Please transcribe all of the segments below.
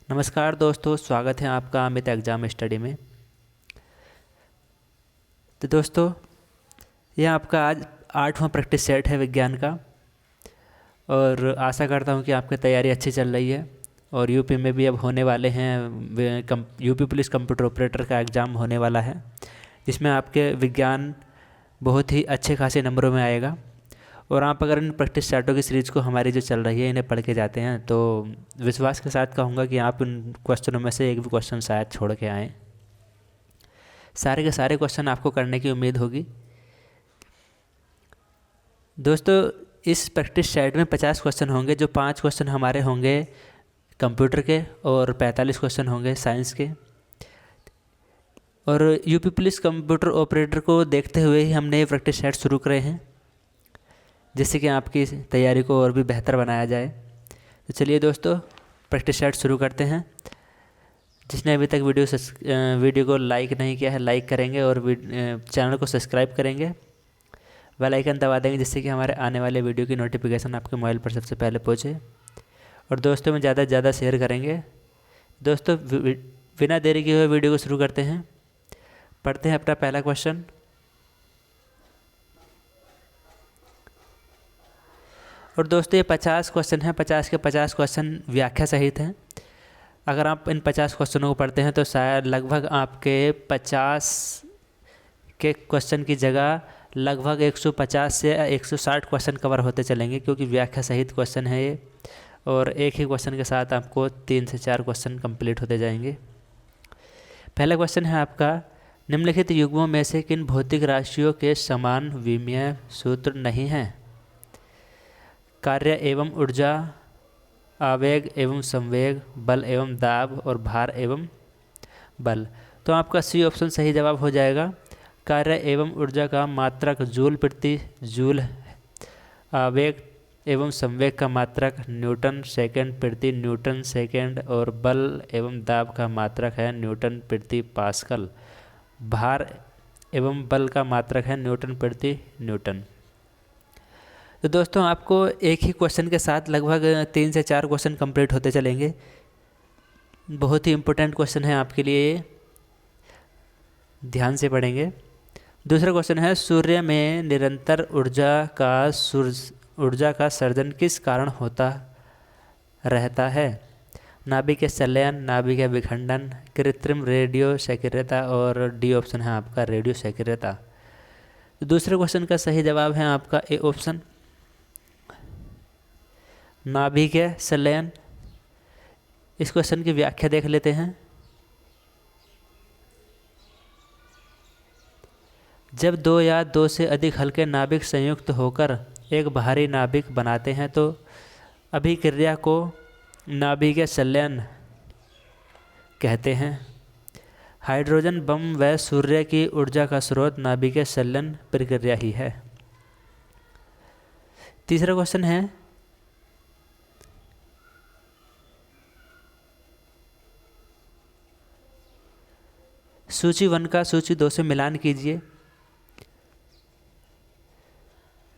नमस्कार दोस्तों, स्वागत है आपका अमित एग्ज़ाम स्टडी में। तो दोस्तों, यह आपका आज 8वां प्रैक्टिस सेट है विज्ञान का और आशा करता हूं कि आपकी तैयारी अच्छी चल रही है। और यूपी में भी अब होने वाले हैं यूपी पुलिस कंप्यूटर ऑपरेटर का एग्ज़ाम होने वाला है, जिसमें आपके विज्ञान बहुत ही अच्छे खासे नंबरों में आएगा। और आप अगर इन प्रैक्टिस सेटों की सीरीज़ को हमारी जो चल रही है इन्हें पढ़ के जाते हैं तो विश्वास के साथ कहूँगा कि आप इन क्वेश्चनों में से एक भी क्वेश्चन शायद छोड़ के आएँ। सारे के सारे क्वेश्चन आपको करने की उम्मीद होगी। दोस्तों, इस प्रैक्टिस सेट में 50 क्वेश्चन होंगे, जो 5 क्वेश्चन हमारे होंगे कंप्यूटर के और 45 क्वेश्चन होंगे साइंस के। और यूपी पुलिस कंप्यूटर ऑपरेटर को देखते हुए ही हमने ये प्रैक्टिस सेट शुरू करे हैं, जिससे कि आपकी तैयारी को और भी बेहतर बनाया जाए। तो चलिए दोस्तों, प्रैक्टिस सेट शुरू करते हैं। जिसने अभी तक वीडियो को लाइक नहीं किया है, लाइक करेंगे और चैनल को सब्सक्राइब करेंगे, बेल आइकन दबा देंगे, जिससे कि हमारे आने वाले वीडियो की नोटिफिकेशन आपके मोबाइल पर सबसे पहले पहुंचे। और दोस्तों में ज़्यादा से ज़्यादा शेयर करेंगे। दोस्तों, बिना देरी किए हुए वीडियो को शुरू करते हैं। पढ़ते हैं अपना पहला क्वेश्चन। और दोस्तों, ये 50 क्वेश्चन हैं। 50 के 50 क्वेश्चन व्याख्या सहित हैं। अगर आप इन 50 क्वेश्चनों को पढ़ते हैं तो शायद लगभग आपके 50 के क्वेश्चन की जगह लगभग 150 से 160 क्वेश्चन कवर होते चलेंगे, क्योंकि व्याख्या सहित क्वेश्चन है ये। और एक ही क्वेश्चन के साथ आपको 3 से 4 क्वेश्चन कंप्लीट होते जाएंगे। पहला क्वेश्चन है आपका, निम्नलिखित युग्मों में से किन भौतिक राशियों के समान विमीय सूत्र नहीं हैं? कार्य एवं ऊर्जा, आवेग एवं संवेग, बल एवं दाब और भार एवं बल। तो आपका सी ऑप्शन सही जवाब हो जाएगा। कार्य एवं ऊर्जा का मात्रक जूल प्रति जूल, आवेग एवं संवेग का मात्रक न्यूटन सेकंड प्रति न्यूटन सेकंड और बल एवं दाब का मात्रक है न्यूटन प्रति पास्कल। भार एवं बल का मात्रक है न्यूटन प्रति न्यूटन। तो दोस्तों, आपको एक ही क्वेश्चन के साथ लगभग 3 से 4 क्वेश्चन कंप्लीट होते चलेंगे। बहुत ही इम्पोर्टेंट क्वेश्चन है आपके लिए, ध्यान से पढ़ेंगे। दूसरा क्वेश्चन है, सूर्य में निरंतर ऊर्जा का सर्जन किस कारण होता रहता है? नाभिक के संलयन, नाभिक के विखंडन, कृत्रिम रेडियो सक्रियता और डी ऑप्शन है आपका रेडियो सक्रियता। तो दूसरे क्वेश्चन का सही जवाब है आपका ए ऑप्शन, नाभिक के संलयन। इस क्वेश्चन की व्याख्या देख लेते हैं। जब 2 या 2 से अधिक हल्के नाभिक संयुक्त होकर एक भारी नाभिक बनाते हैं तो अभिक्रिया को नाभिकीय संलयन कहते हैं। हाइड्रोजन बम व सूर्य की ऊर्जा का स्रोत नाभिकीय संलयन प्रक्रिया ही है। तीसरा क्वेश्चन है, सूची 1 का सूची 2 से मिलान कीजिए।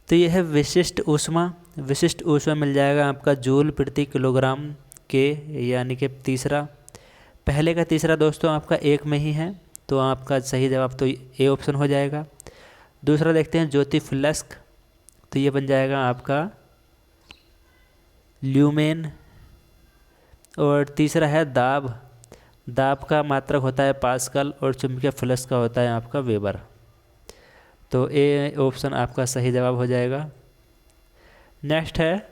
तो यह है विशिष्ट ऊष्मा। विशिष्ट ऊष्मा मिल जाएगा आपका जूल प्रति किलोग्राम के, यानी कि तीसरा। पहले का तीसरा दोस्तों आपका 1 में ही है, तो आपका सही जवाब तो ए ऑप्शन हो जाएगा। दूसरा देखते हैं ज्योति फ्लस्क, तो ये बन जाएगा आपका ल्यूमेन। और तीसरा है दाब। दाब का मात्रक होता है पास्कल और चुंबकीय फ्लक्स का होता है आपका वेबर। तो ए ऑप्शन आपका सही जवाब हो जाएगा। नेक्स्ट है,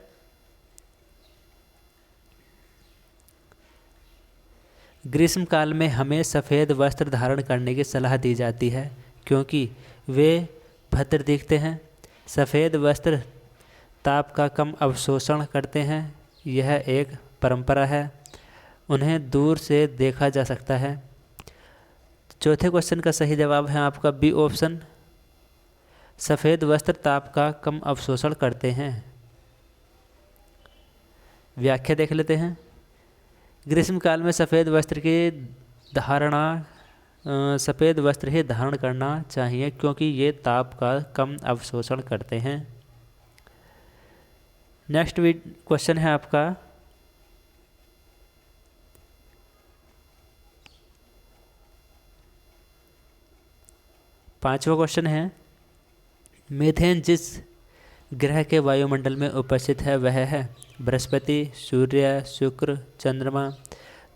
ग्रीष्म काल में हमें सफ़ेद वस्त्र धारण करने की सलाह दी जाती है क्योंकि वे भद्र दिखते हैं। सफ़ेद वस्त्र ताप का कम अवशोषण करते हैं। यह एक परंपरा है, उन्हें दूर से देखा जा सकता है। चौथे क्वेश्चन का सही जवाब है आपका बी ऑप्शन, सफ़ेद वस्त्र ताप का कम अवशोषण करते हैं। व्याख्या देख लेते हैं। ग्रीष्म काल में सफ़ेद वस्त्र ही धारण करना चाहिए क्योंकि ये ताप का कम अवशोषण करते हैं। नेक्स्ट क्वेश्चन है आपका, 5वां क्वेश्चन है, मीथेन जिस ग्रह के वायुमंडल में उपस्थित है वह है बृहस्पति, सूर्य, शुक्र, चंद्रमा।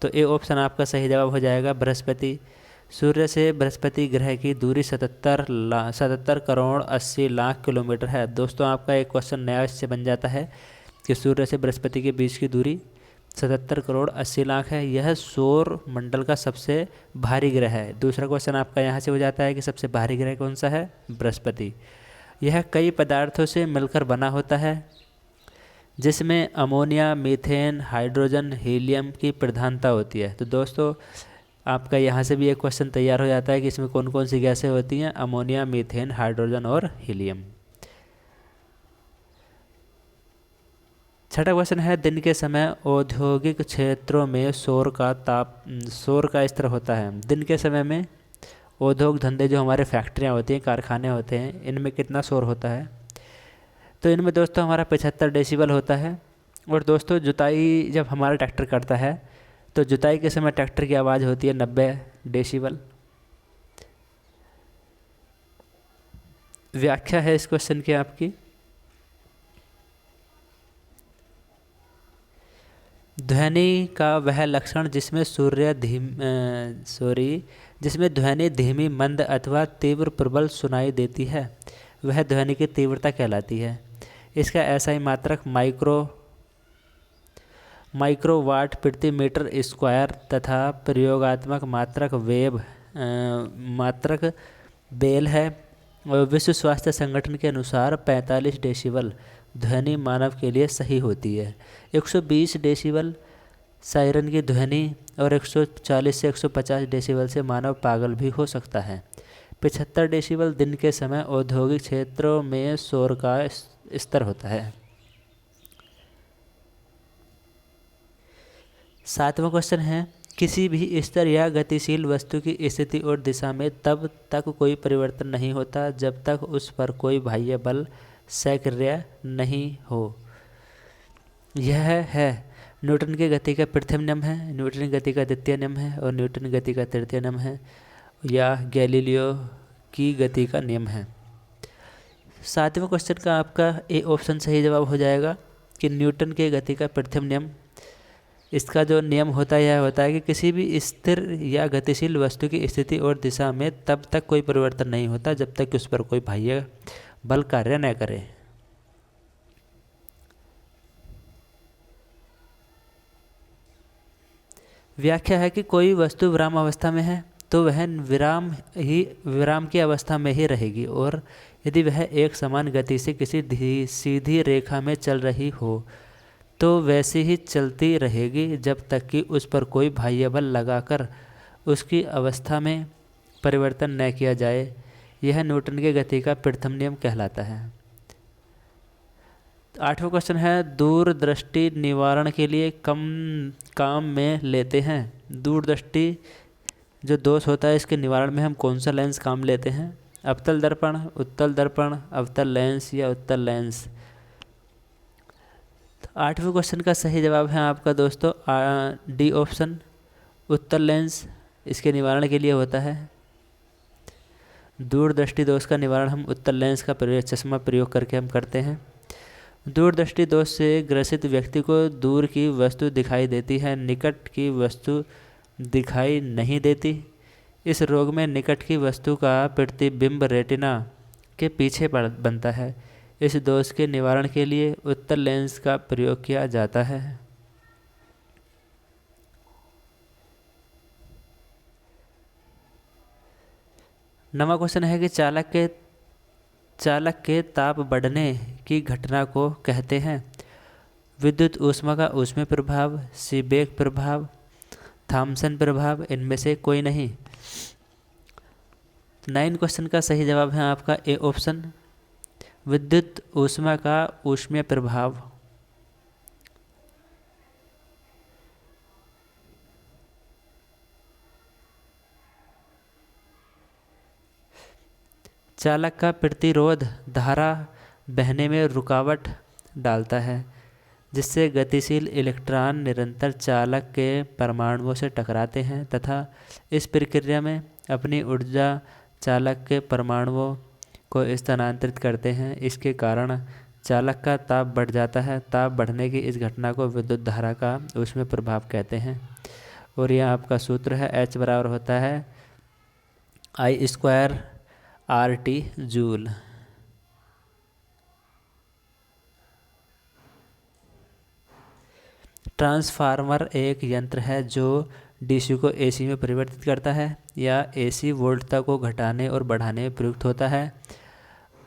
तो ए ऑप्शन आपका सही जवाब हो जाएगा बृहस्पति। सूर्य से बृहस्पति ग्रह की दूरी 77 करोड़ 80 लाख किलोमीटर है। दोस्तों आपका एक क्वेश्चन नया इससे बन जाता है कि सूर्य से बृहस्पति के बीच की दूरी 77 करोड़ 80 लाख है। यह सौर मंडल का सबसे भारी ग्रह है। दूसरा क्वेश्चन आपका यहाँ से हो जाता है कि सबसे भारी ग्रह कौन सा है? बृहस्पति। यह कई पदार्थों से मिलकर बना होता है जिसमें अमोनिया, मीथेन, हाइड्रोजन, हीलियम की प्रधानता होती है। तो दोस्तों आपका यहाँ से भी एक क्वेश्चन तैयार हो जाता है कि इसमें कौन कौन सी गैसें होती हैं? अमोनिया, मीथेन, हाइड्रोजन और हीलियम। छठा क्वेश्चन है, दिन के समय औद्योगिक क्षेत्रों में शोर का स्तर होता है। दिन के समय में उद्योग धंधे जो हमारे फैक्ट्रियाँ होती हैं, कारखाने होते हैं, इनमें कितना शोर होता है? तो इनमें दोस्तों हमारा 75 डेसिबल होता है। और दोस्तों जुताई जब हमारा ट्रैक्टर करता है तो जुताई के समय ट्रैक्टर की आवाज़ होती है 90 डेसिबल। व्याख्या है इस क्वेश्चन की आपकी, ध्वनि का वह लक्षण जिसमें जिसमें ध्वनि धीमी, मंद अथवा तीव्र प्रबल सुनाई देती है वह ध्वनि की तीव्रता कहलाती है। इसका एसआई मात्रक माइक्रोवाट प्रति मीटर स्क्वायर तथा प्रयोगात्मक मात्रक बेल है। और विश्व स्वास्थ्य संगठन के अनुसार 45 डेसिबल ध्वनि मानव के लिए सही होती है। 120 डेसिबल सायरन की ध्वनि और 140 से 150 डेसिबल से मानव पागल भी हो सकता है। 75 डेसिबल दिन के समय औद्योगिक क्षेत्रों में शोर का स्तर होता है। 7वां क्वेश्चन है, किसी भी स्तर या गतिशील वस्तु की स्थिति और दिशा में तब तक कोई परिवर्तन नहीं होता जब तक उस पर कोई बाह्य बल सक्रिय नहीं हो। यह है न्यूटन की गति का प्रथम नियम है, न्यूटन की गति का द्वितीय नियम है और न्यूटन की गति का तृतीय नियम है, या गैलीलियो की गति का नियम है। 7वें क्वेश्चन का आपका ए ऑप्शन सही जवाब हो जाएगा कि न्यूटन के गति का प्रथम नियम। इसका जो नियम होता है यह होता है कि किसी भी स्थिर या गतिशील वस्तु की स्थिति और दिशा में तब तक कोई परिवर्तन नहीं होता जब तक कि उस पर कोई बाह्य बल कार्य न करे। व्याख्या है कि कोई वस्तु विराम अवस्था में है तो वह विराम की अवस्था में ही रहेगी, और यदि वह एक समान गति से किसी सीधी रेखा में चल रही हो तो वैसे ही चलती रहेगी जब तक कि उस पर कोई बाह्य बल लगाकर उसकी अवस्था में परिवर्तन न किया जाए। यह न्यूटन के गति का प्रथम नियम कहलाता है। 8वां क्वेश्चन है, दूरदृष्टि निवारण के लिए काम में लेते हैं। दूरदृष्टि जो दोष होता है इसके निवारण में हम कौन सा लेंस काम लेते हैं? अवतल दर्पण, उत्तल दर्पण, अवतल लेंस या उत्तल लेंस। 8वें क्वेश्चन का सही जवाब है आपका दोस्तों डी ऑप्शन, उत्तल लेंस इसके निवारण के लिए होता है। दूरदृष्टि दोष का निवारण हम उत्तल लेंस का चश्मा प्रयोग करके हम करते हैं। दूरदृष्टि दोष से ग्रसित व्यक्ति को दूर की वस्तु दिखाई देती है, निकट की वस्तु दिखाई नहीं देती। इस रोग में निकट की वस्तु का प्रतिबिंब रेटिना के पीछे बनता है। इस दोष के निवारण के लिए उत्तल लेंस का प्रयोग किया जाता है। नवा क्वेश्चन है कि चालक के ताप बढ़ने की घटना को कहते हैं विद्युत ऊष्मा का ऊष्मीय प्रभाव, सीबेक प्रभाव, थॉमसन प्रभाव, इनमें से कोई नहीं। 9 क्वेश्चन का सही जवाब है आपका ए ऑप्शन, विद्युत ऊष्मा का ऊष्मीय प्रभाव। चालक का प्रतिरोध धारा बहने में रुकावट डालता है, जिससे गतिशील इलेक्ट्रॉन निरंतर चालक के परमाणुओं से टकराते हैं तथा इस प्रक्रिया में अपनी ऊर्जा चालक के परमाणुओं को स्थानांतरित करते हैं। इसके कारण चालक का ताप बढ़ जाता है। ताप बढ़ने की इस घटना को विद्युत धारा का ऊष्मीय प्रभाव कहते हैं। और यह आपका सूत्र है, H बराबर होता है I² RT जूल। ट्रांसफार्मर एक यंत्र है जो डीसी को एसी में परिवर्तित करता है या एसी वोल्टता को घटाने और बढ़ाने में प्रयुक्त होता है।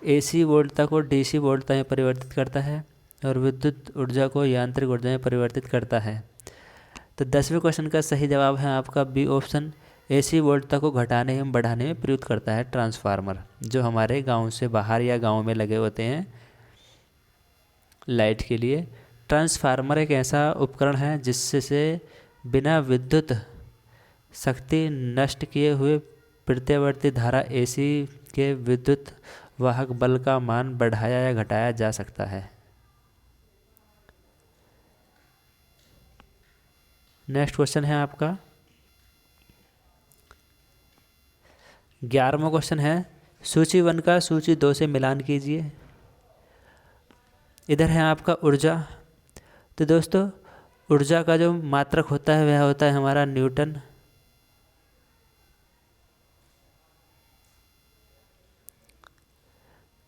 एसी वोल्टता को डीसी वोल्टता में परिवर्तित करता है और विद्युत ऊर्जा को यांत्रिक ऊर्जा में परिवर्तित करता है। तो 10वें क्वेश्चन का सही जवाब है आपका बी ऑप्शन, एसी वोल्टता को घटाने एवं बढ़ाने में प्रयुक्त करता है ट्रांसफार्मर, जो हमारे गांव से बाहर या गांव में लगे होते हैं लाइट के लिए। ट्रांसफार्मर एक ऐसा उपकरण है जिससे बिना विद्युत शक्ति नष्ट किए हुए प्रत्यावर्ती धारा एसी के विद्युत वाहक बल का मान बढ़ाया या घटाया जा सकता है। नेक्स्ट क्वेश्चन है आपका 11वां क्वेश्चन है, सूची 1 का सूची 2 से मिलान कीजिए। इधर है आपका ऊर्जा। तो दोस्तों ऊर्जा का जो मात्रक होता है वह होता है हमारा न्यूटन।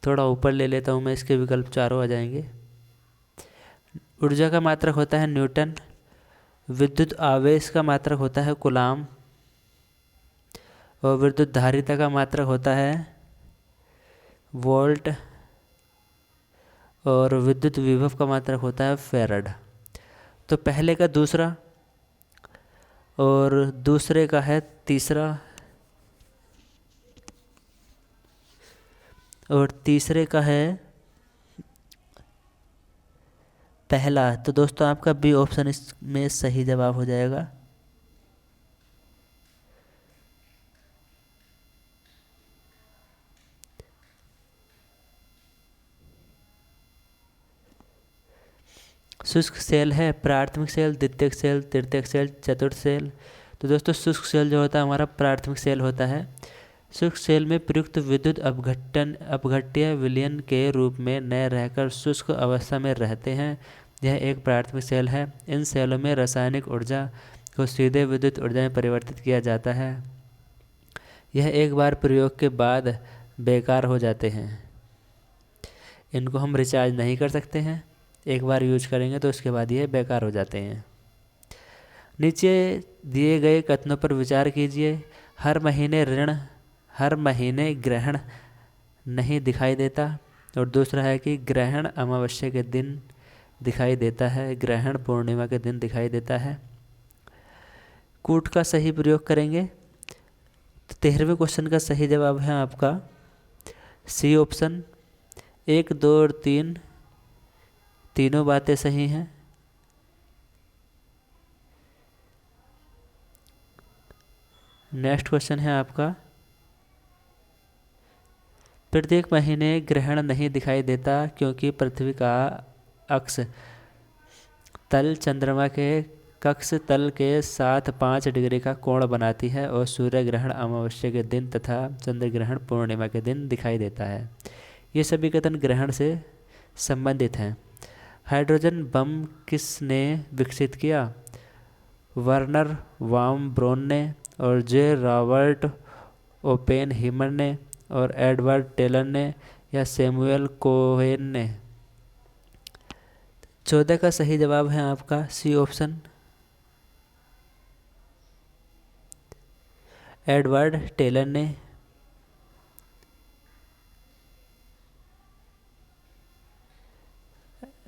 थोड़ा ऊपर ले लेता हूँ मैं, इसके विकल्प चारों आ जाएंगे। ऊर्जा का मात्रक होता है न्यूटन, विद्युत आवेश का मात्रक होता है कूलाम, और विद्युत धारिता का मात्रक होता है वोल्ट, और विद्युत विभव का मात्रक होता है फैराड। तो पहले का दूसरा और दूसरे का है तीसरा और तीसरे का है पहला। तो दोस्तों आपका बी ऑप्शन इसमें सही जवाब हो जाएगा। शुष्क सेल है प्राथमिक सेल, द्वितीयक सेल, तृतीयक सेल, चतुर्थ सेल। तो दोस्तों शुष्क सेल जो होता है हमारा प्राथमिक सेल होता है। शुष्क सेल में प्रयुक्त विद्युत अपघट्य विलयन के रूप में न रहकर शुष्क अवस्था में रहते हैं। यह एक प्राथमिक सेल है। इन सेलों में रासायनिक ऊर्जा को सीधे विद्युत ऊर्जा में परिवर्तित किया जाता है। यह एक बार प्रयोग के बाद बेकार हो जाते हैं। इनको हम रिचार्ज नहीं कर सकते हैं, एक बार यूज करेंगे तो उसके बाद ये बेकार हो जाते हैं। नीचे दिए गए कथनों पर विचार कीजिए। हर महीने ग्रहण नहीं दिखाई देता। और दूसरा है कि ग्रहण अमावस्या के दिन दिखाई देता है, ग्रहण पूर्णिमा के दिन दिखाई देता है। कूट का सही प्रयोग करेंगे तो 13वें क्वेश्चन का सही जवाब है आपका सी ऑप्शन, 1, 2 और 3 तीनों बातें सही हैं। नेक्स्ट क्वेश्चन है आपका, प्रत्येक महीने ग्रहण नहीं दिखाई देता क्योंकि पृथ्वी का अक्ष तल चंद्रमा के कक्ष तल के साथ 5 डिग्री का कोण बनाती है और सूर्य ग्रहण अमावस्या के दिन तथा चंद्र ग्रहण पूर्णिमा के दिन दिखाई देता है। ये सभी कथन ग्रहण से संबंधित हैं। हाइड्रोजन बम किसने विकसित किया? वर्नर वाम ब्रोन ने और जे रॉबर्ट ओपेनहीमर ने और एडवर्ड टेलर ने या सैमुअल कोहेन ने? 14 का सही जवाब है आपका सी ऑप्शन, एडवर्ड टेलर ने।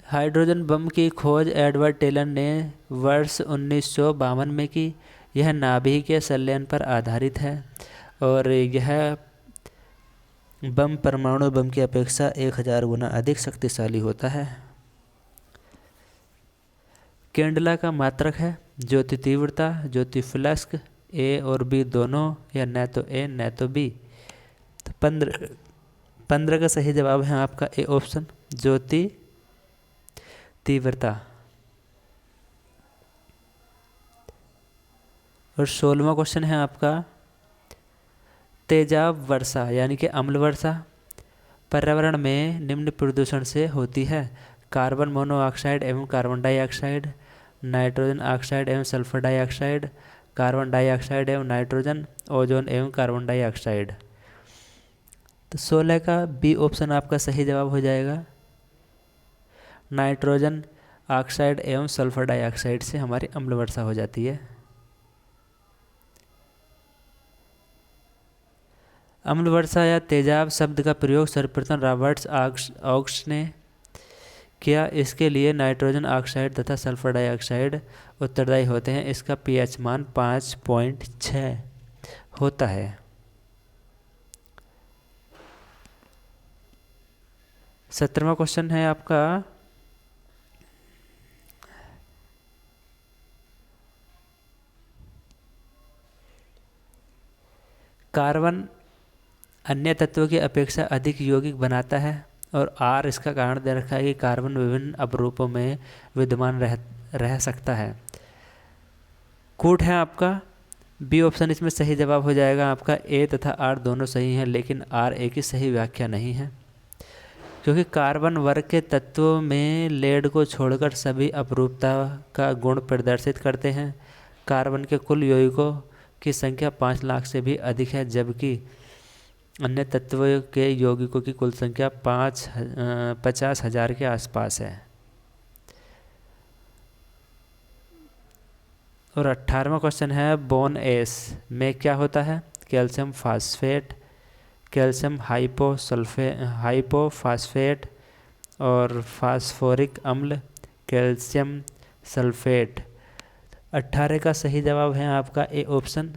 हाइड्रोजन बम की खोज एडवर्ड टेलर ने वर्ष 1952 में की। यह नाभिकीय संलयन पर आधारित है और यह बम परमाणु बम की अपेक्षा 1000 गुना अधिक शक्तिशाली होता है। कैंडला का मात्रक है ज्योति तीव्रता, ज्योति फ्लक्स, ए और बी दोनों या न तो ए न तो बी। तो 15 का सही जवाब है आपका ए ऑप्शन, ज्योति तीव्रता। और 16वां क्वेश्चन है आपका, तेजाब वर्षा यानी कि अम्ल वर्षा पर्यावरण में निम्न प्रदूषण से होती है: कार्बन मोनोऑक्साइड एवं कार्बन डाइऑक्साइड, नाइट्रोजन ऑक्साइड एवं सल्फर डाइऑक्साइड, कार्बन डाइऑक्साइड एवं नाइट्रोजन, ओजोन एवं कार्बन डाइऑक्साइड। तो 16 का बी ऑप्शन आपका सही जवाब हो जाएगा। नाइट्रोजन ऑक्साइड एवं सल्फर डाइऑक्साइड से हमारी अम्ल वर्षा हो जाती है। अम्ल वर्षा या तेजाब शब्द का प्रयोग सर्वप्रथम रॉबर्ट ऑक्स ने किया। इसके लिए नाइट्रोजन ऑक्साइड तथा सल्फर डाइऑक्साइड उत्तरदायी होते हैं। इसका पीएच मान 5.6 होता है। 17वां क्वेश्चन है आपका, कार्बन अन्य तत्वों की अपेक्षा अधिक यौगिक बनाता है और आर इसका कारण दे रखा है कि कार्बन विभिन्न अपरूपों में विद्यमान रह सकता है। कूट है आपका बी ऑप्शन इसमें सही जवाब हो जाएगा आपका। ए तथा आर दोनों सही हैं, लेकिन आर ए की सही व्याख्या नहीं है, क्योंकि कार्बन वर्ग के तत्वों में लेड को छोड़कर सभी अपरूपता का गुण प्रदर्शित करते हैं। कार्बन के कुल यौगिकों की संख्या 5 लाख से भी अधिक है, जबकि अन्य तत्वों के यौगिकों की कुल संख्या 50,000 के आसपास है। और 18वां क्वेश्चन है, बोन एस में क्या होता है? कैल्शियम फास्फेट, कैल्शियम हाइपोफास्फेट और फास्फोरिक अम्ल, कैल्शियम सल्फेट। 18 का सही जवाब है आपका ए ऑप्शन,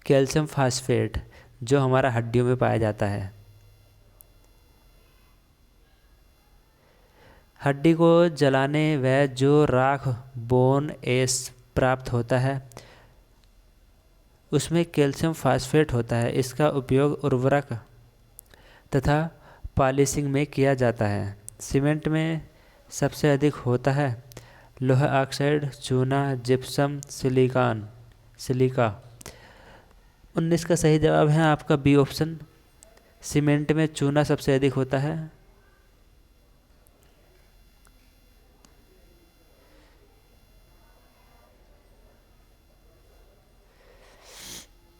कैल्शियम फास्फेट, जो हमारा हड्डियों में पाया जाता है। हड्डी को जलाने व जो राख बोन एस प्राप्त होता है उसमें कैल्शियम फास्फेट होता है। इसका उपयोग उर्वरक तथा पॉलिशिंग में किया जाता है। सीमेंट में सबसे अधिक होता है लोहा ऑक्साइड, चूना, जिप्सम, सिलिका। 19 का सही जवाब है आपका बी ऑप्शन, सीमेंट में चूना सबसे अधिक होता है।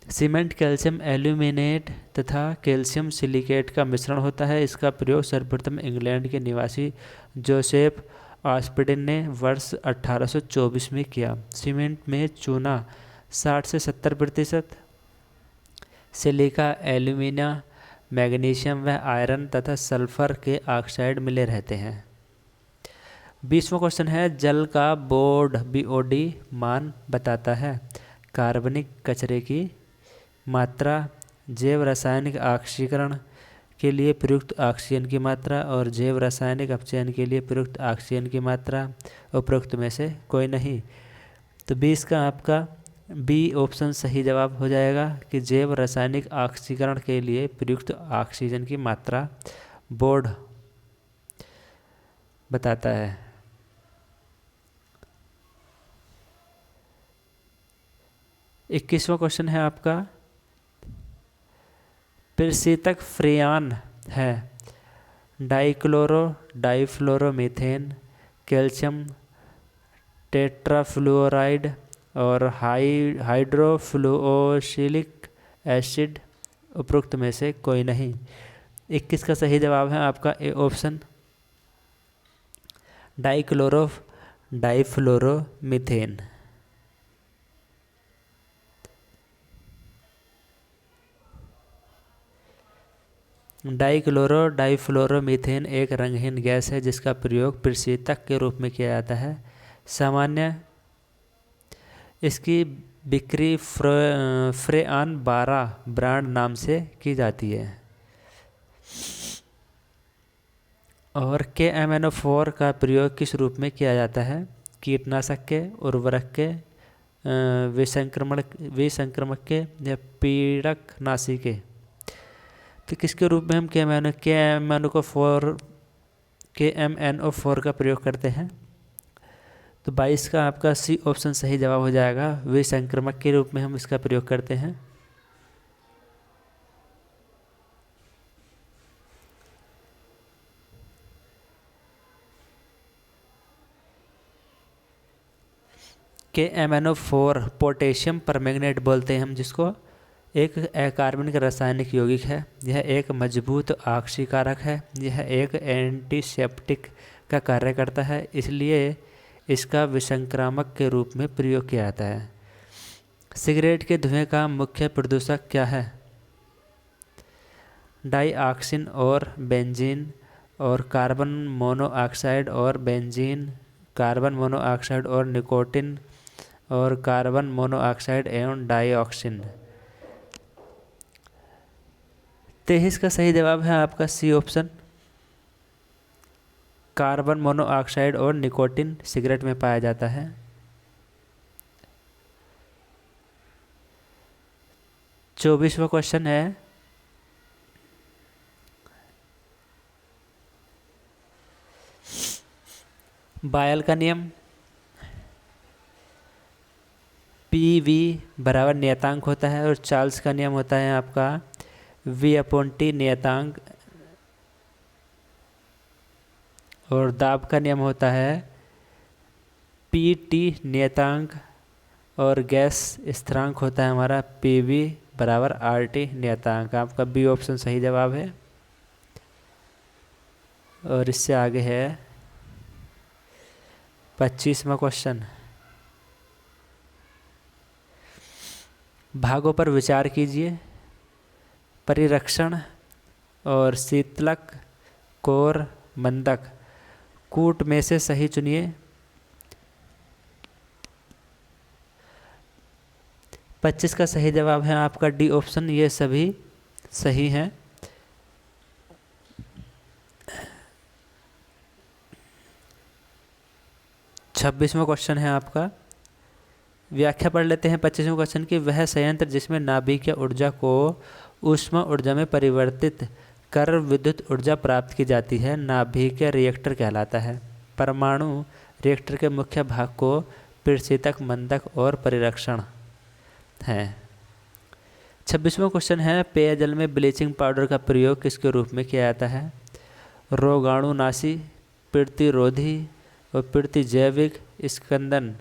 सीमेंट कैल्शियम एल्यूमिनेट तथा कैल्शियम सिलिकेट का मिश्रण होता है। इसका प्रयोग सर्वप्रथम इंग्लैंड के निवासी जोसेफ ऑस्पिडेन ने वर्ष 1824 में किया। सीमेंट में चूना 60 से 70%, सिलिका, एल्यूमिना, मैग्नीशियम व आयरन तथा सल्फर के ऑक्साइड मिले रहते हैं। 20वां क्वेश्चन है, जल का BOD मान बताता है कार्बनिक कचरे की मात्रा, जैव रासायनिक ऑक्सीकरण के लिए प्रयुक्त ऑक्सीजन की मात्रा और जैव रासायनिक अपचयन के लिए प्रयुक्त ऑक्सीजन की मात्रा। उपरोक्त में से कोई नहीं। तो 20 का आपका बी ऑप्शन सही जवाब हो जाएगा कि जैव रासायनिक ऑक्सीकरण के लिए प्रयुक्त ऑक्सीजन की मात्रा बोर्ड बताता है। 21वां क्वेश्चन है आपका, प्रशीतक फ्रेयान है डाइक्लोरो डाइफ्लोरोमीथेन, कैल्शियम टेट्राफ्लुओराइड और हाइड्रोफ्लुओसिलिक एसिड। उपरोक्त में से कोई नहीं। 21 का सही जवाब है आपका ए ऑप्शन, डाइक्लोरो डाइफ्लोरोमीथेन। डाइक्लोरो डाइफ्लोरोमीथेन एक रंगहीन गैस है जिसका प्रयोग प्रशीतक के रूप में किया जाता है। सामान्य इसकी बिक्री फ्रेआन 12 ब्रांड नाम से की जाती है। और KMnO4 का प्रयोग किस रूप में किया जाता है? कीटनाशक के, उर्वरक के, विसंक्रमक के या पीड़कनाशी के। तो किसके रूप में हम KMnO4 का प्रयोग करते हैं? तो 22 का आपका सी ऑप्शन सही जवाब हो जाएगा। विसंक्रमक के रूप में हम इसका प्रयोग करते हैं। KMnO4 पोटेशियम परमैंगनेट बोलते हैं हम जिसको, एक अकार्बनिक रासायनिक यौगिक है। यह एक मजबूत ऑक्सीकारक है। यह एक एंटीसेप्टिक का कार्य करता है, इसलिए इसका विसंक्रामक के रूप में प्रयोग किया जाता है। सिगरेट के धुएं का मुख्य प्रदूषक क्या है? डाइऑक्सिन और बेंजीन और कार्बन मोनोऑक्साइड और बेंजीन, कार्बन मोनोऑक्साइड और निकोटिन और कार्बन मोनोऑक्साइड एवं डाइऑक्सिन। 23 का सही जवाब है आपका सी ऑप्शन, कार्बन मोनोऑक्साइड और निकोटिन सिगरेट में पाया जाता है। 24वां क्वेश्चन है, बायल का नियम। PV बराबर नियतांक होता है और चार्ल्स का नियम होता है आपका V/T नियतांक, और दाब का नियम होता है PT नियतांक, और गैस स्थिरांक होता है हमारा PV बराबर RT नियतांक। आपका बी ऑप्शन सही जवाब है। और इससे आगे है 25वां क्वेश्चन, भागों पर विचार कीजिए। परिरक्षण और शीतलक, कोर, मंदक, कूट में से सही चुनिए। 25 का सही जवाब है आपका डी ऑप्शन, ये सभी सही हैं। 26वां क्वेश्चन है आपका, व्याख्या पढ़ लेते हैं 25वें क्वेश्चन की। वह संयंत्र जिसमें नाभिकीय ऊर्जा को ऊष्मा ऊर्जा में परिवर्तित कर विद्युत ऊर्जा प्राप्त की जाती है, नाभिकीय रिएक्टर कहलाता है। परमाणु रिएक्टर के मुख्य भाग को प्रशीतक, मंदक और परिरक्षण है। 26वां क्वेश्चन है, पेयजल में ब्लीचिंग पाउडर का प्रयोग किसके रूप में किया जाता है? रोगाणुनाशी, प्रतिरोधी और प्रतिजैविक स्कंदन।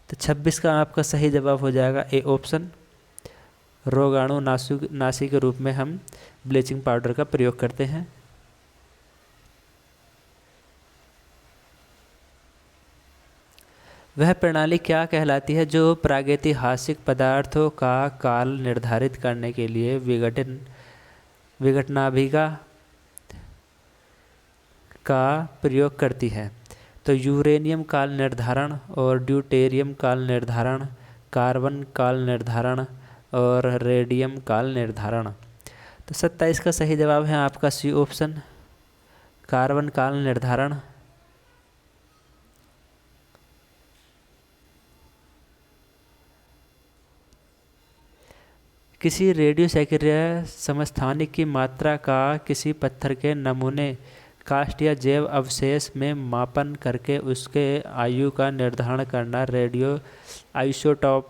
तो 26 का आपका सही जवाब हो जाएगा ए ऑप्शन, रोगाणुनाशी के रूप में हम ब्लीचिंग पाउडर का प्रयोग करते हैं। वह प्रणाली क्या कहलाती है जो प्रागैतिहासिक पदार्थों का काल निर्धारित करने के लिए विघटनाभिगा का प्रयोग करती है? तो यूरेनियम काल निर्धारण और ड्यूटेरियम काल निर्धारण, कार्बन काल निर्धारण और रेडियम काल निर्धारण। तो 27 का सही जवाब है आपका सी ऑप्शन, कार्बन काल निर्धारण। किसी रेडियो सक्रिय समस्थानिक की मात्रा का किसी पत्थर के नमूने, कास्ट या जैव अवशेष में मापन करके उसके आयु का निर्धारण करना रेडियो आइसोटॉप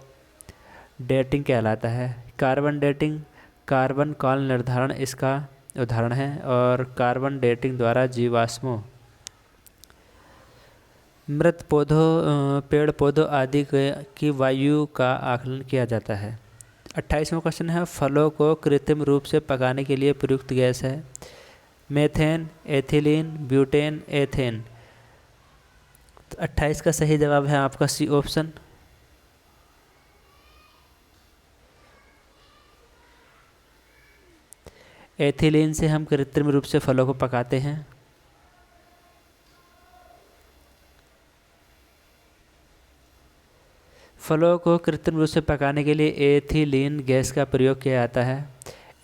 डेटिंग कहलाता है। कार्बन डेटिंग, कार्बन काल निर्धारण इसका उदाहरण है, और कार्बन डेटिंग द्वारा जीवाश्मों, मृत पौधों, पेड़ पौधों आदि की वायु का आकलन किया जाता है। 28वां क्वेश्चन है, फलों को कृत्रिम रूप से पकाने के लिए प्रयुक्त गैस है? Methane, ethylene, butane, ethane. तो 28 का सही जवाब है आपका सी ऑप्शन, एथिलीन से हम कृत्रिम रूप से फलों को पकाते हैं। फलों को कृत्रिम रूप से पकाने के लिए एथिलीन गैस का प्रयोग किया जाता है।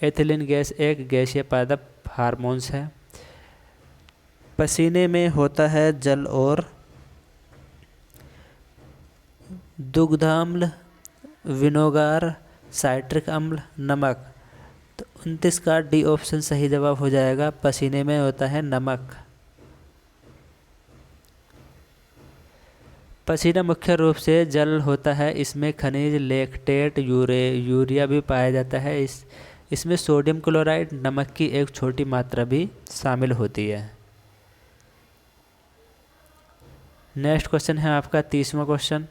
एथिलीन गैस एक गैसीय पादप हार्मोन्स है। पसीने में होता है जल और दुग्धाम्ल, विनोगार, साइट्रिक अम्ल, नमक। तो 29 का डी ऑप्शन सही जवाब हो जाएगा, पसीने में होता है नमक। पसीना मुख्य रूप से जल होता है, इसमें खनिज लैक्टेट यूरिया भी पाया जाता है। इसमें सोडियम क्लोराइड नमक की एक छोटी मात्रा भी शामिल होती है। नेक्स्ट क्वेश्चन है आपका 30वां क्वेश्चन।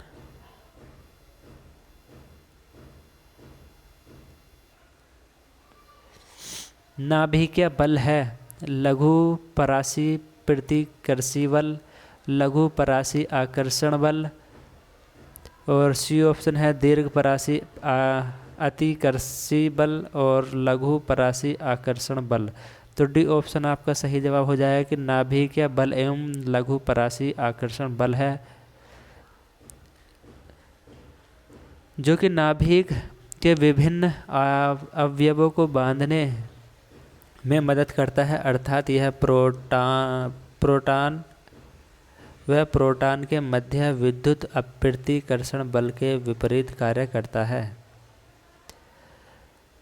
नाभिकीय बल है लघु परासी प्रतिकर्षी बल, लघु परासी आकर्षण बल, और सी ऑप्शन है दीर्घ परासी अतिकर्षी बल और लघु परासी आकर्षण बल। तो डी ऑप्शन आपका सही जवाब हो जाएगा कि नाभिकीय बल एवं लघु परासी आकर्षण बल है, जो कि नाभिक के विभिन्न अवयवों को बांधने में मदद करता है, अर्थात यह प्रोटॉन व प्रोटॉन के मध्य विद्युत अपवर्तीकर्षण बल के विपरीत कार्य करता है।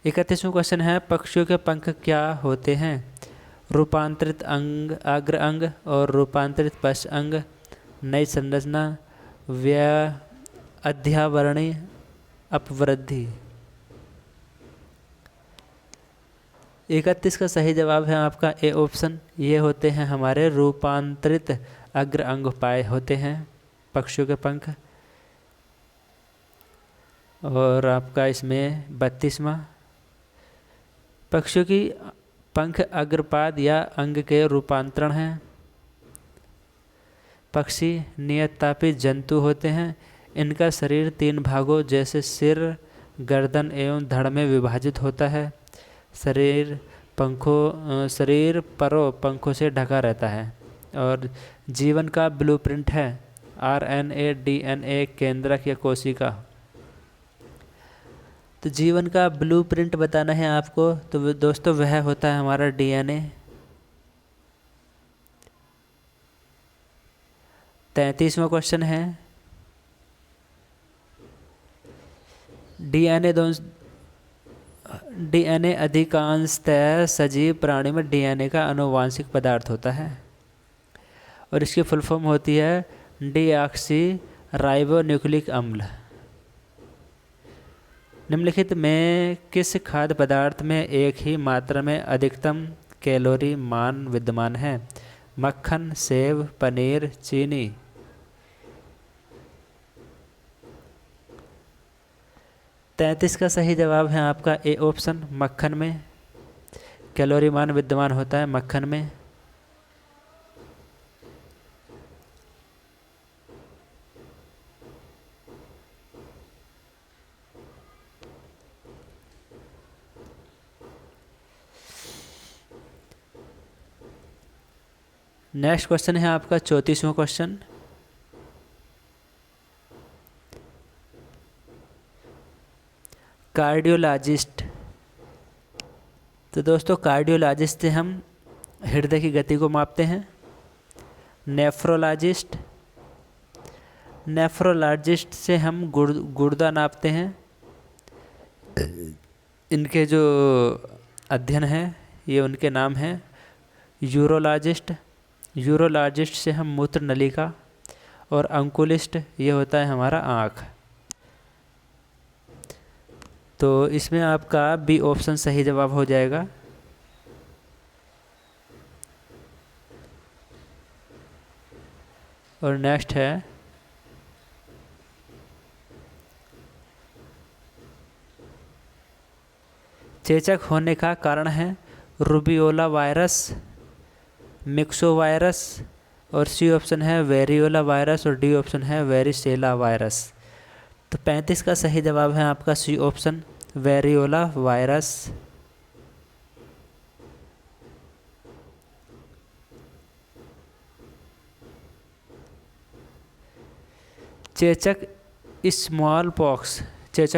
31वां क्वेश्चन है पक्षियों के पंख क्या होते हैं? रूपांतरित अंग अग्र अंग और रूपांतरित पश्च अंग, नई संरचना, अध्यावरणी अपवृद्धि। 31 का सही जवाब है आपका ए ऑप्शन, ये होते हैं हमारे रूपांतरित अग्र अंग पाए होते हैं पक्षियों के पंख। और आपका इसमें 32वां, पक्षियों की पंख अग्रपाद या अंग के रूपांतरण हैं। पक्षी नियततापी जंतु होते हैं, इनका शरीर 3 भागों जैसे सिर, गर्दन एवं धड़ में विभाजित होता है। शरीर परों पंखों से ढका रहता है और जीवन का ब्लूप्रिंट है आरएनए, डीएनए, केंद्रक या कोशिका। तो जीवन का ब्लूप्रिंट बताना है आपको, तो दोस्तों वह होता है हमारा डीएनए। 33वां क्वेश्चन है डीएनए अधिकांशतः सजीव प्राणी में डीएनए का आनुवांशिक पदार्थ होता है और इसकी फुल फॉर्म होती है डीऑक्सी राइबोन्यूक्लिक अम्ल। निम्नलिखित में किस खाद्य पदार्थ में एक ही मात्रा में अधिकतम कैलोरी मान विद्यमान है? मक्खन, सेव, पनीर, चीनी। तैंतीस का सही जवाब है आपका ए ऑप्शन, मक्खन में कैलोरी मान विद्यमान होता है मक्खन में। नेक्स्ट क्वेश्चन है आपका 34वां क्वेश्चन। कार्डियोलॉजिस्ट। तो दोस्तों कार्डियोलॉजिस्ट से हम हृदय की गति को मापते हैं। नेफ्रोलॉजिस्ट से हम गुर्दा नापते हैं। इनके जो अध्ययन है ये उनके नाम हैं। यूरोलॉजिस्ट से हम मूत्र नलिका, और अंकुलिस्ट ये होता है हमारा आँख। तो इसमें आपका बी ऑप्शन सही जवाब हो जाएगा। और नेक्स्ट है चेचक होने का कारण है रूबियोला वायरस, मिक्सो वायरस, और सी ऑप्शन है वेरियोला वायरस, और डी ऑप्शन है वेरिसेला वायरस। तो 35 का सही जवाब है आपका सी ऑप्शन, वेरियोला वायरस। चेचक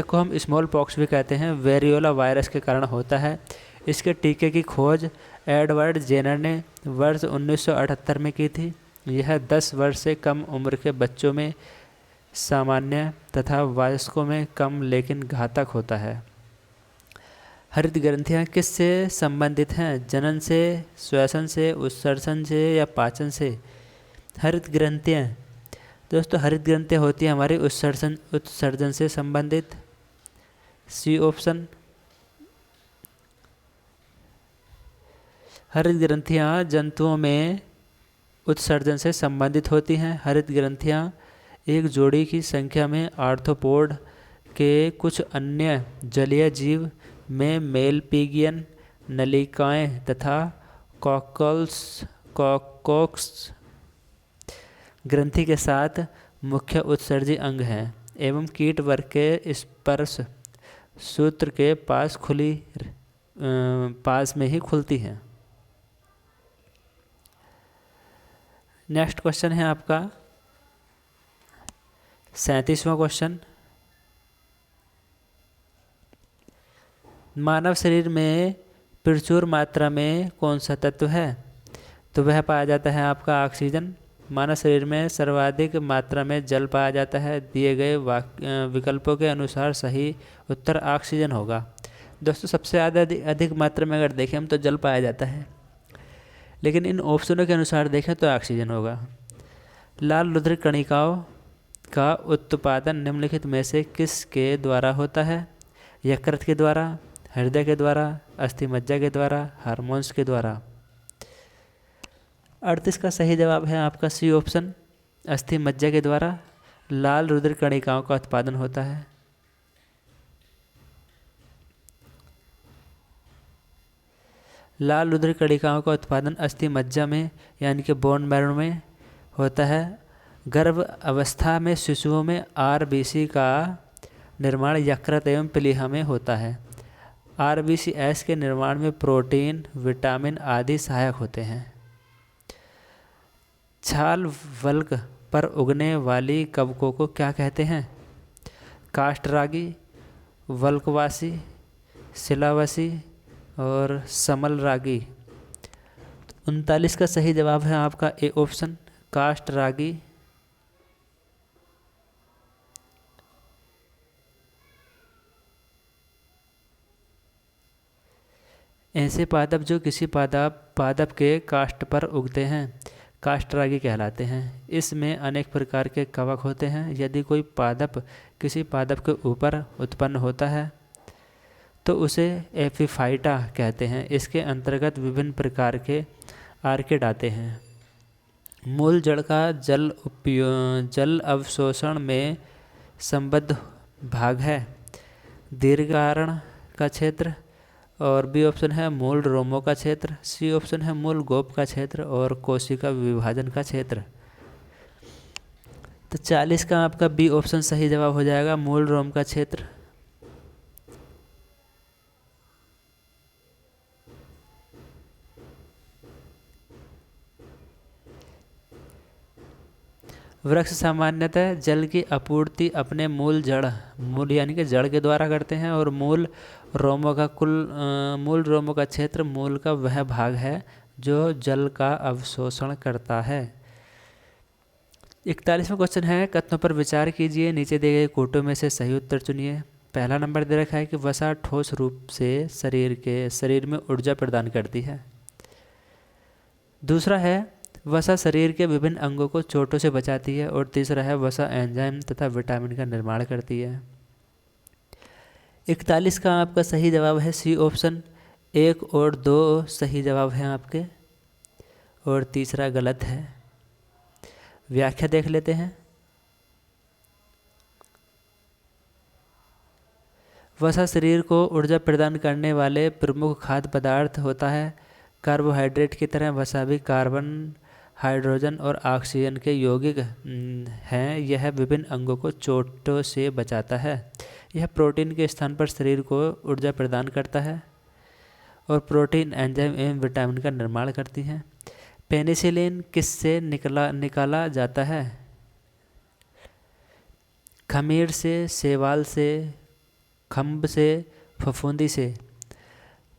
को हम स्मॉल पॉक्स भी कहते हैं, वेरियोला वायरस के कारण होता है। इसके टीके की खोज एडवर्ड जेनर ने वर्ष 1978 में की थी। यह 10 वर्ष से कम उम्र के बच्चों में सामान्य तथा वयस्कों में कम लेकिन घातक होता है। हरित ग्रंथियाँ किससे संबंधित हैं? जनन से, श्वसन से, उत्सर्जन से या पाचन से? हरित ग्रंथियाँ दोस्तों हरित ग्रंथियाँ होती है हमारी उत्सर्जन से संबंधित, सी ऑप्शन। हरित ग्रंथियाँ जंतुओं में उत्सर्जन से संबंधित होती हैं। हरित ग्रंथियाँ एक जोड़ी की संख्या में आर्थ्रोपोड के कुछ अन्य जलीय जीव में मेलपिगियन नलिकाएं तथा कॉकॉक्स ग्रंथि के साथ मुख्य उत्सर्जी अंग हैं एवं कीट वर्ग के स्पर्श सूत्र के पास में ही खुलती हैं। नेक्स्ट क्वेश्चन है आपका 37वां क्वेश्चन। मानव शरीर में प्रचुर मात्रा में कौन सा तत्व है? तो वह पाया जाता है आपका ऑक्सीजन। मानव शरीर में सर्वाधिक मात्रा में जल पाया जाता है। दिए गए विकल्पों के अनुसार सही उत्तर ऑक्सीजन होगा। दोस्तों सबसे ज़्यादा अधिक मात्रा में अगर देखें हम तो जल पाया जाता है, लेकिन इन ऑप्शनों के अनुसार देखें तो ऑक्सीजन होगा। लाल रुधिर कणिकाओं का उत्पादन निम्नलिखित में से किसके द्वारा होता है? यकृत के द्वारा, हृदय के द्वारा, अस्थि मज्जा के द्वारा, हार्मोन्स के द्वारा। 38 का सही जवाब है आपका सी ऑप्शन, अस्थि मज्जा के द्वारा लाल रुधिर कणिकाओं का उत्पादन होता है। लाल रुधिर कणिकाओं का उत्पादन अस्थि मज्जा में यानी कि बोन मैरो में होता है। गर्भ अवस्था में शिशुओं में आरबीसी का निर्माण यकृत एवं प्लीहा में होता है। आरबीसीएस के निर्माण में प्रोटीन, विटामिन आदि सहायक होते हैं। छाल वल्क पर उगने वाली कवकों को क्या कहते हैं? काष्ठरागी, वल्कवासी, शिलावासी और समलरागी। 39 का सही जवाब है आपका ए ऑप्शन, काष्ठरागी। ऐसे पादप जो किसी पादप के काष्ठ पर उगते हैं काष्ठरागी कहलाते हैं। इसमें अनेक प्रकार के कवक होते हैं। यदि कोई पादप किसी पादप के ऊपर उत्पन्न होता है तो उसे एपिफाइटा कहते हैं। इसके अंतर्गत विभिन्न प्रकार के आर्किड आते हैं। मूल जड़ का जल अवशोषण में संबद्ध भाग है दीर्घारण का क्षेत्र, और बी ऑप्शन है मूल रोमों का क्षेत्र, सी ऑप्शन है मूल गोप का क्षेत्र और कोशिका विभाजन का क्षेत्र। तो 40 का आपका बी ऑप्शन सही जवाब हो जाएगा, मूल रोम का क्षेत्र। वृक्ष सामान्यतः जल की आपूर्ति अपने मूल यानी कि जड़ के द्वारा करते हैं, और मूल रोमों का क्षेत्र मूल का वह भाग है जो जल का अवशोषण करता है। 41वां क्वेश्चन है, कथनों पर विचार कीजिए, नीचे दिए गए कोटों में से सही उत्तर चुनिए। पहला नंबर दे रखा है कि वसा ठोस रूप से शरीर में ऊर्जा प्रदान करती है। दूसरा है वसा शरीर के विभिन्न अंगों को चोटों से बचाती है, और तीसरा है वसा एंजाइम तथा विटामिन का निर्माण करती है। 41 का आपका सही जवाब है सी ऑप्शन, 1 और 2 सही जवाब हैं आपके, और तीसरा गलत है। व्याख्या देख लेते हैं। वसा शरीर को ऊर्जा प्रदान करने वाले प्रमुख खाद्य पदार्थ होता है। कार्बोहाइड्रेट की तरह वसा भी कार्बन, हाइड्रोजन और ऑक्सीजन के यौगिक हैं। यह विभिन्न अंगों को चोटों से बचाता है। यह प्रोटीन के स्थान पर शरीर को ऊर्जा प्रदान करता है, और प्रोटीन एंजाइम एवं विटामिन का निर्माण करती हैं। पेनिसिलिन किससे निकाला जाता है? खमीर से, शैवाल से, खम्भ से, फफूंदी से।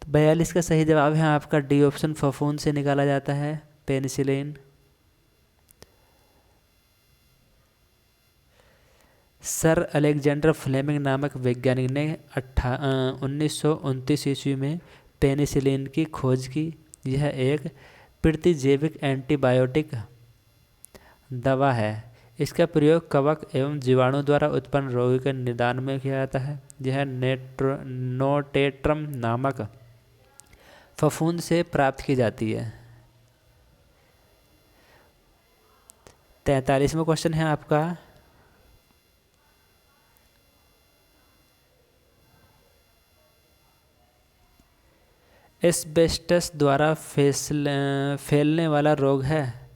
42 का सही जवाब है आपका डी ऑप्शन, फफूंद से निकाला जाता है पेनिसिलिन। सर अलेक्जेंडर फ्लेमिंग नामक वैज्ञानिक ने 1929 ईस्वी में पेनिसिलिन की खोज की। यह एक प्रतिजैविक एंटीबायोटिक दवा है। इसका प्रयोग कवक एवं जीवाणु द्वारा उत्पन्न रोग के निदान में किया जाता है। यह नोटेट्रम नामक फफूंद से प्राप्त की जाती है। 43वां क्वेश्चन है आपका, एस्बेस्टस द्वारा फैलने वाला रोग है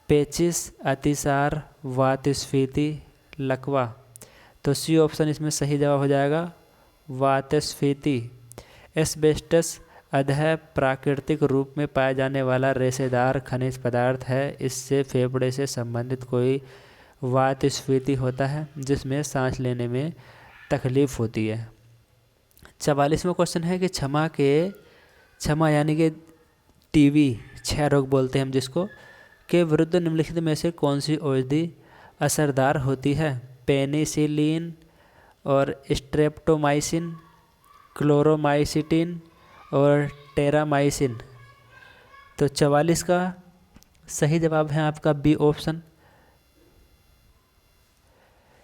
पेचिस, अतिसार, वातस्फीति, लकवा। तो सी ऑप्शन इसमें सही जवाब हो जाएगा, वातस्फीति। एस्बेस्टस अधः प्राकृतिक रूप में पाया जाने वाला रेशेदार खनिज पदार्थ है। इससे फेफड़े से संबंधित कोई वातस्फीति होता है जिसमें सांस लेने में तकलीफ होती है। 44वां क्वेश्चन है कि क्षमा यानी कि टीबी, क्षय रोग बोलते हैं हम जिसको, के विरुद्ध निम्नलिखित में से कौन सी औषधि असरदार होती है? पेनिसिलिन और स्ट्रेप्टोमाइसिन, क्लोरोमाइसिटिन और टेरामाइसिन। तो 44 का सही जवाब है आपका बी ऑप्शन,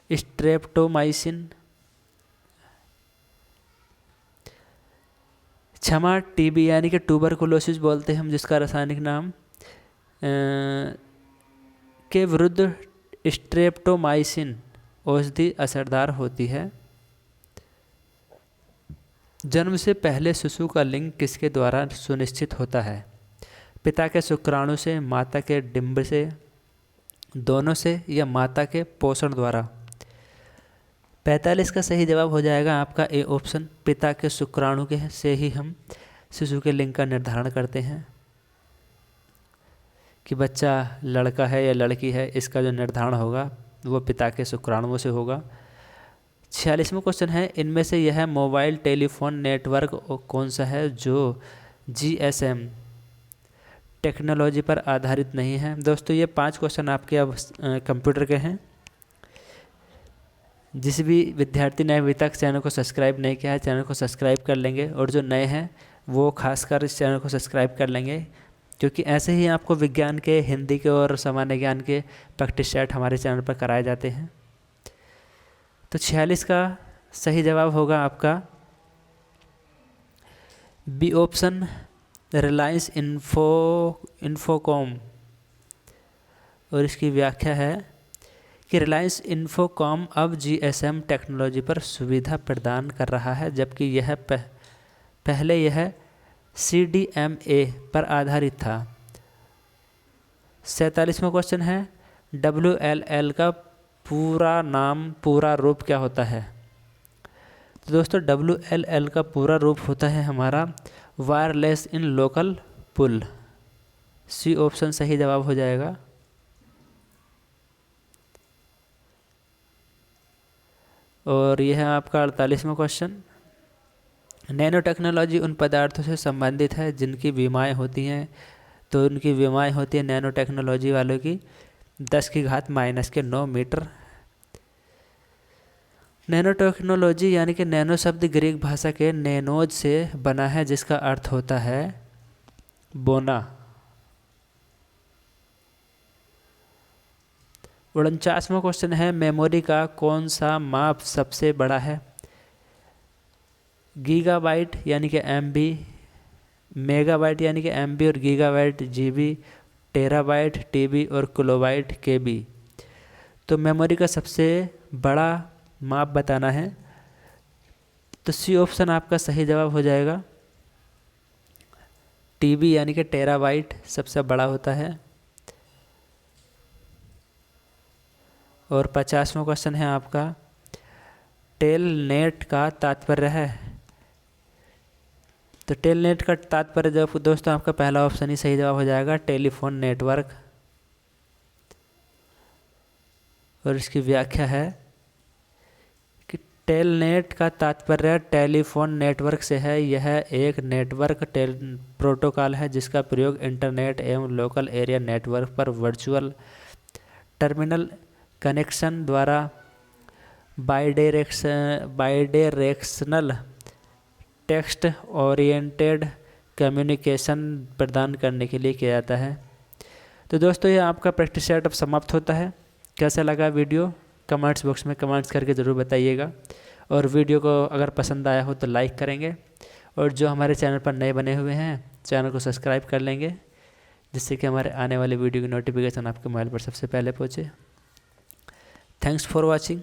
स्ट्रेप्टोमाइसिन। क्षमा टीबी यानी कि ट्यूबरकुलोसिस बोलते हैं हम जिसका रासायनिक नाम, के विरुद्ध स्ट्रेप्टोमाइसिन औषधि असरदार होती है। जन्म से पहले शिशु का लिंग किसके द्वारा सुनिश्चित होता है? पिता के शुक्राणु से, माता के डिंब से, दोनों से, या माता के पोषण द्वारा? 45 का सही जवाब हो जाएगा आपका ए ऑप्शन, पिता के शुक्राणु के से ही हम शिशु के लिंग का निर्धारण करते हैं कि बच्चा लड़का है या लड़की है। इसका जो निर्धारण होगा वो पिता के शुक्राणुओं से होगा। 46वां क्वेश्चन है, इनमें से यह मोबाइल टेलीफोन नेटवर्क कौन सा है जो GSM टेक्नोलॉजी पर आधारित नहीं है? दोस्तों ये 5 क्वेश्चन आपके अब कंप्यूटर के हैं। जिस भी विद्यार्थी ने अभी तक चैनल को सब्सक्राइब नहीं किया है, चैनल को सब्सक्राइब कर लेंगे, और जो नए हैं वो खासकर इस चैनल को सब्सक्राइब कर लेंगे, क्योंकि ऐसे ही आपको विज्ञान के, हिंदी के और सामान्य ज्ञान के प्रैक्टिस सेट हमारे चैनल पर कराए जाते हैं। तो 46 का सही जवाब होगा आपका बी ऑप्शन, रिलायंस इन्फोकॉम। और इसकी व्याख्या है कि रिलायंस इन्फोकॉम अब GSM टेक्नोलॉजी पर सुविधा प्रदान कर रहा है, जबकि यह पहले यह CDMA पर आधारित था। 47वां क्वेश्चन है, WLL का पूरा रूप क्या होता है? तो दोस्तों WLL का पूरा रूप होता है हमारा wireless in local pull. C option सही जवाब हो जाएगा। और यह है आपका 48वां क्वेश्चन, नैनो टेक्नोलॉजी उन पदार्थों से संबंधित है जिनकी विमाएँ होती हैं। तो उनकी विमाएँ होती हैं नैनो टेक्नोलॉजी वालों की 10⁻⁻⁹ मीटर। नैनो टेक्नोलॉजी यानी कि नैनो शब्द ग्रीक भाषा के नैनोज से बना है, जिसका अर्थ होता है बोना। 49वां क्वेश्चन है, मेमोरी का कौन सा माप सबसे बड़ा है? गीगाबाइट यानी कि MB, मेगाबाइट यानी कि MB और गीगाबाइट GB, टेराबाइट TB और किलोबाइट KB। तो मेमोरी का सबसे बड़ा माप बताना है, तो सी ऑप्शन आपका सही जवाब हो जाएगा, TB यानी कि टेराबाइट सबसे बड़ा होता है। और 50वां क्वेश्चन है आपका, टेलनेट का तात्पर्य है? तो टेलनेट का तात्पर्य जब दोस्तों आपका पहला ऑप्शन ही सही जवाब हो जाएगा, टेलीफोन नेटवर्क। और इसकी व्याख्या है कि टेलनेट का तात्पर्य टेलीफोन नेटवर्क से है। यह एक नेटवर्क प्रोटोकॉल है जिसका प्रयोग इंटरनेट एवं लोकल एरिया नेटवर्क पर वर्चुअल टर्मिनल कनेक्शन द्वारा बाइडायरेक्शनल टेक्स्ट ओरिएंटेड कम्युनिकेशन प्रदान करने के लिए किया जाता है। तो दोस्तों ये आपका प्रैक्टिस सेट अब समाप्त होता है। कैसा लगा वीडियो कमेंट्स बॉक्स में कमेंट्स करके ज़रूर बताइएगा, और वीडियो को अगर पसंद आया हो तो लाइक करेंगे, और जो हमारे चैनल पर नए बने हुए हैं चैनल को सब्सक्राइब कर लेंगे, जिससे कि हमारे आने वाले वीडियो की नोटिफिकेशन आपके मोबाइल पर सबसे पहले पहुँचे। Thanks for watching.